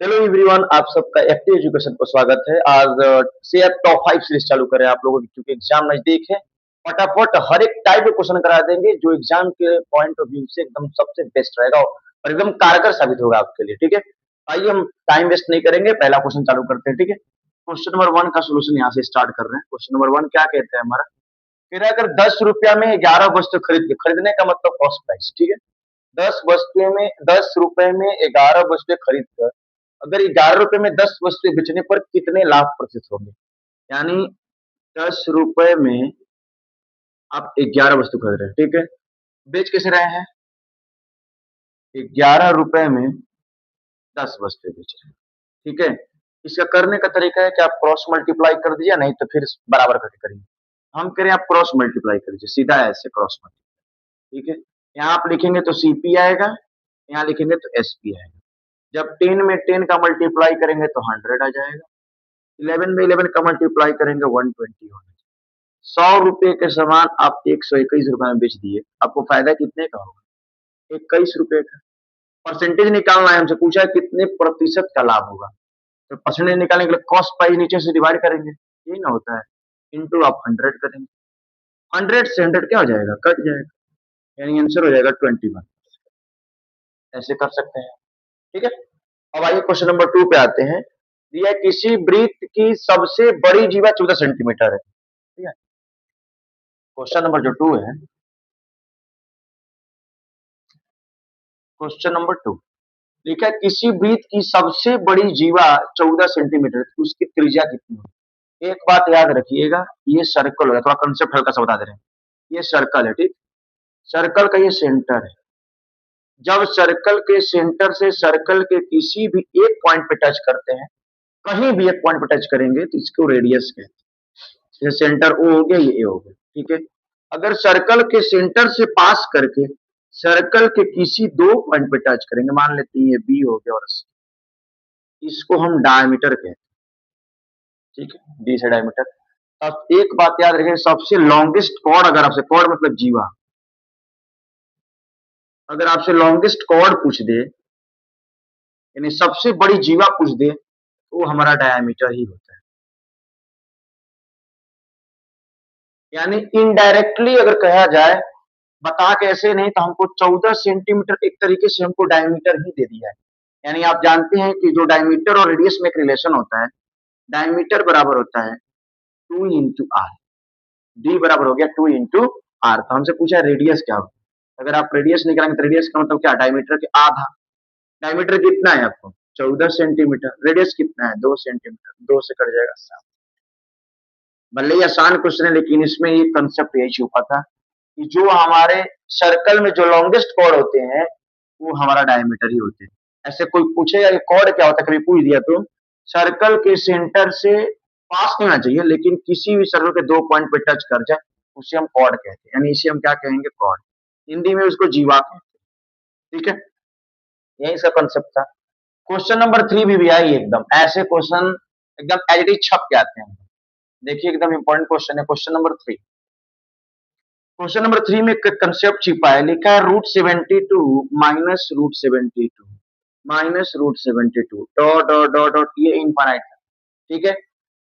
Hello everyone, आप सबका FT education को स्वागत है। आज से आप टॉप 5 सीरीज चालू करें आप लोगों की, क्योंकि एग्जाम नजदीक है। फटाफट हर एक टाइप के क्वेश्चन करा देंगे जो एग्जाम के पॉइंट ऑफ व्यू से एकदम सबसे बेस्ट रहेगा और एकदम कारगर साबित होगा आपके लिए। ठीक है, आइए हम टाइम वेस्ट नहीं करेंगे, पहला क्वेश्चन चालू करते हैं। ठीक है, क्वेश्चन नंबर 1 का सोल्यूशन यहाँ से स्टार्ट कर रहे हैं। क्वेश्चन नंबर 1 क्या कहते हैं हमारा, कह रहा है अगर 10 रुपया में 11 वस्तु खरीदने का मतलब कॉस्ट प्राइस। ठीक है, 10 रुपए में 11 वस्तुएं खरीद कर अगर 11 रुपए में 10 वस्तुएं बेचने पर कितने लाभ प्रतीत होंगे। यानी 10 रुपए में आप 11 वस्तु खरीद रहे हैं। ठीक है, बेच कैसे रहे हैं, 11 रुपए में 10 वस्तुएं बेच रहे हैं। ठीक है, इसका करने का तरीका है कि आप क्रॉस मल्टीप्लाई कर दीजिए, नहीं तो फिर बराबर करके करिए। हम करें आप क्रॉस मल्टीप्लाई कर दीजिए, सीधा ऐसे क्रॉस मल्टीप्लाई। ठीक है, यहाँ आप लिखेंगे तो सीपी आएगा, यहाँ लिखेंगे तो एसपी आएगा। जब 10 में 10 का मल्टीप्लाई करेंगे तो 100 आ जाएगा। 11 में 11 का मल्टीप्लाई करेंगे 120 होगा। 100 रुपए के सामान आप 121 रुपए में बेच दिए, आपको फायदा कितने का होगा, 21 रुपए का। परसेंटेज निकालना है, हमसे पूछा है कितने प्रतिशत का लाभ होगा, तो परसेंटेज निकालने के लिए कॉस्ट प्राइस नीचे से डिवाइड करेंगे, ये ना होता है, इंटू आप 100 करेंगे। 100 से 100 क्या हो जाएगा, कट जाएगा, यानी आंसर हो जाएगा 21। ऐसे कर सकते हैं। ठीक है, अब आइए क्वेश्चन नंबर 2 पे आते हैं। दिया किसी वृत्त की सबसे बड़ी जीवा 14 सेंटीमीटर है। ठीक है, क्वेश्चन नंबर जो 2 है, क्वेश्चन नंबर 2 लिखा है किसी वृत्त की सबसे बड़ी जीवा 14 सेंटीमीटर, उसकी त्रिज्या कितनी है। एक बात याद रखिएगा, ये सर्कल होगा, थोड़ा कंसेप्ट हल्का सा बता दे रहे हैं। ये सर्कल है, ठीक, सर्कल का ये सेंटर है। जब सर्कल के सेंटर से सर्कल के किसी भी एक पॉइंट पे टच करते हैं, कहीं भी एक पॉइंट पे टच करेंगे तो इसको रेडियस कहते हैं। जैसे सेंटर ओ हो गया, ये ए हो गया। ठीक है, अगर सर्कल के सेंटर से पास करके सर्कल के किसी दो पॉइंट पे टच करेंगे, मान लेते हैं ये बी हो गया और सी, इसको हम डायमीटर कहते हैं। ठीक है, डी से डायमीटर। अब एक बात याद रखें, सबसे लॉन्गेस्ट कॉर्ड, अगर आपसे कॉर्ड मतलब जीवा, अगर आपसे लॉन्गेस्ट कॉर्ड पूछ दे, यानी सबसे बड़ी जीवा पूछ दे, तो वो हमारा डायमीटर ही होता है। यानी इनडायरेक्टली अगर कहा जाए, बता के ऐसे नहीं, तो हमको 14 सेंटीमीटर एक तरीके से हमको डायमीटर ही दे दिया है। यानी आप जानते हैं कि जो डायमीटर और रेडियस में एक रिलेशन होता है, डायमीटर बराबर होता है 2 इंटू आर, डी बराबर हो गया 2 इंटू आर। तो हमसे पूछा है रेडियस क्या होगा, अगर आप रेडियस निकालेंगे तो रेडियस का मतलब क्या, डायमीटर के आधा। डायमीटर कितना है आपको, 14 सेंटीमीटर, रेडियस कितना है 2 सेंटीमीटर, 2 से कट जाएगा 7। भले ही आसान क्वेश्चन है, लेकिन इसमें ये कंसेप्ट यही छुपा था कि जो हमारे सर्कल में जो लॉन्गेस्ट कॉर्ड होते हैं वो हमारा डायमीटर ही होते हैं। ऐसे कोई पूछेगा कि कॉर्ड क्या होता है, कभी पूछ दिया तो सर्कल के सेंटर से पास नहीं होना चाहिए, लेकिन किसी भी सर्कल के दो पॉइंट पे टच कर जाए उसे हम कॉर्ड कहते हैं। यानी इसे हम क्या कहेंगे, कॉर्ड। हिंदी में उसको जीवा कहते हैं। ठीक है, यही इसका कंसेप्ट था। क्वेश्चन नंबर 3 भी आई एकदम ऐसे क्वेश्चन, एकदम एज इट इज छप के आते हैं। देखिए एकदम इंपॉर्टेंट क्वेश्चन है, क्वेश्चन नंबर 3। क्वेश्चन नंबर 3 में कंसेप्ट छिपा है, लिखा है √72 minus √72 minus √72 dot dot dot dot, ये इनफाइनाइट है। ठीक है,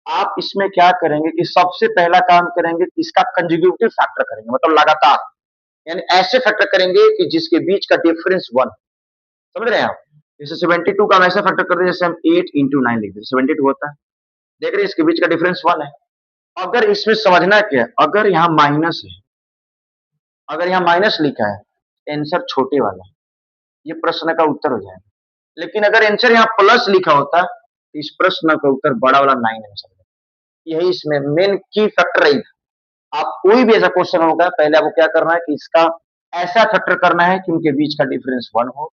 आप इसमें क्या करेंगे कि सबसे पहला काम करेंगे कि इसका कंजुगेटिव फैक्टर करेंगे, मतलब लगातार, यानी ऐसे फैक्टर करेंगे कि जिसके बीच का डिफरेंस 1। समझ रहे हैं आप, जैसे 72 का हम ऐसा फैक्टर करते हैं, जैसे हम 8 इंटू 9 लिखते हैं, 72 होता है। देख रहे हैं, इसके बीच का डिफरेंस 1 है। अगर इसमें समझना क्या है, अगर यहाँ माइनस है, अगर यहाँ माइनस लिखा है, आंसर छोटे वाला है, ये प्रश्न का उत्तर हो जाएगा। लेकिन अगर आंसर यहाँ प्लस लिखा होता तो इस प्रश्न का उत्तर बड़ा वाला 9 आंसर है। यही इसमें मेन की फैक्टर है। आप कोई भी ऐसा क्वेश्चन होगा, पहले आपको क्या करना है कि इसका ऐसा फैक्टर करना है कि उनके बीच का डिफरेंस 1 हो।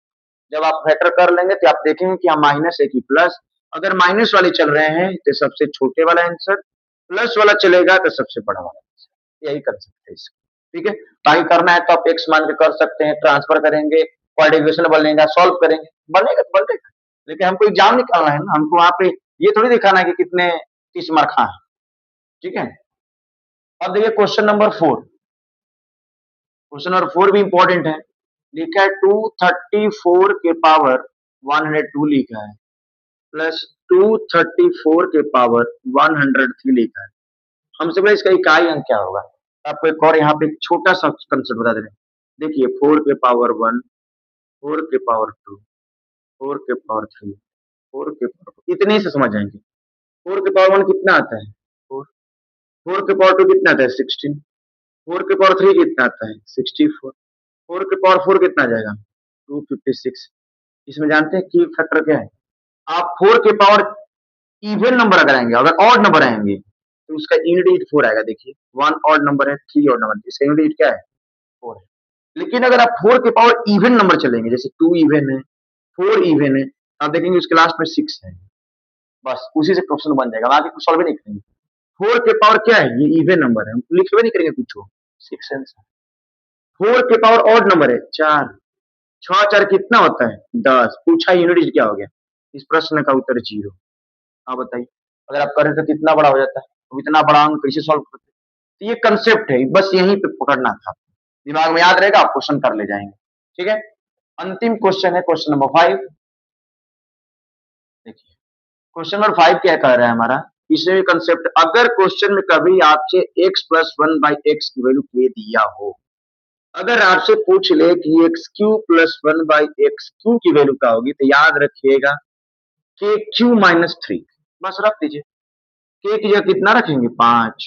जब आप फैक्टर कर लेंगे तो आप देखेंगे कि यहाँ माइनस है कि प्लस। अगर माइनस वाले चल रहे हैं तो सबसे छोटे वाला आंसर, प्लस वाला चलेगा तो सबसे बड़ा वाला आंसर। यही कर सकते हैं इसको। ठीक है, बाकी करना है तो आप एक्स मान के कर सकते हैं, ट्रांसफर करेंगे, क्वाड्रिगेशन बनेगा, सॉल्व करेंगे, बनेगा तो बनेगा। लेकिन हमको एग्जाम निकालना है ना, हमको वहां पे ये थोड़ी दिखाना है कि कितने 30 मार्क है। ठीक है, अब देखिए क्वेश्चन नंबर 4। क्वेश्चन नंबर 4 भी इंपॉर्टेंट है। लिखा है 234 के पावर 102 लिखा है। प्लस 234 के पावर 103 लिखा है। हमसे पहले इसका इकाई अंक क्या होगा? आपको एक और यहाँ पे एक छोटा सा कंसेप्ट बता दे रहे हैं। देखिए 4 के पावर 1, 4 के पावर 2, 4 के पावर 3, 4 के पावर 4, इतने ही से समझ जाएंगे। 4 के पावर 1 कितना आता है? 4। 4 के पावर 2 कितना आता है? 16। 4 के पावर 3 कितना आता है? 64। 4 के पावर 4 कितना आ जाएगा? 256। इसमें जानते हैं की फैक्टर क्या है? आप 4 के पावर इवन नंबर अगर आएंगे, अगर ऑड नंबर आएंगे तो उसका यूनिट डिजिट 4 आएगा। देखिए 1 ऑड नंबर है, 3 ऑड नंबर, इसका यूनिट डिजिट क्या है? 4 है। लेकिन अगर आप 4 के पावर इवन नंबर चलेंगे, जैसे 2 इवन है, 4 इवन है, आप देखेंगे उसके लास्ट में 6 है। बस उसी से क्वेश्चन बन जाएगा, आगे कुछ सॉल्व नहीं करेंगे। 4 के पावर क्या है? ये इवन नंबर है, लिखवे नहीं करेंगे कुछ, 6 आंसर। 4 के पावर ऑड नंबर है 4, 6 4 कितना होता है? 10। पूछा यूनिट डिजिट क्या हो गया? इस प्रश्न का उत्तर 0। आप बताइए, अगर आप करें तो कितना बड़ा हो जाता है? तो इतना बड़ा अंक कैसे सॉल्व करते? तो ये कंसेप्ट है, बस यहीं पे पकड़ना था, दिमाग में याद रहेगा, आप क्वेश्चन कर ले जाएंगे। ठीक है, अंतिम क्वेश्चन है क्वेश्चन नंबर 5। देखिए क्वेश्चन नंबर 5 क्या कह रहा है हमारा, इसमें कंसेप्ट, अगर क्वेश्चन में कभी आपसे x प्लस 1/x की वैल्यू दे दिया हो, अगर आपसे पूछ ले कि x Q plus 1/x Q की वैल्यू क्या होगी, तो याद रखिएगा के क्यू माइनस 3, बस रख दीजिए। के की जगह कितना रखेंगे? 5।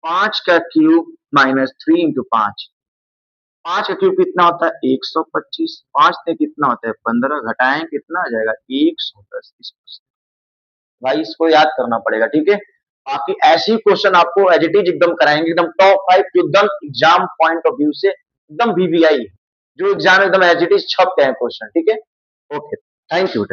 5 का क्यूब माइनस 3 इंटू 5, 5 का क्यूब कितना होता है? 125। 5 से कितना होता है? 15, घटाएं कितना आ जाएगा? 110। भाई इसको याद करना पड़ेगा, ठीक है। बाकी ऐसी क्वेश्चन आपको एज इट इज एकदम कराएंगे, एकदम टॉप 5 जो एकदम एग्जाम पॉइंट ऑफ व्यू से एकदम वीवीआई, जो एग्जाम एकदम एज इट इज छप गए हैं क्वेश्चन, ठीक है। Okay, thank you.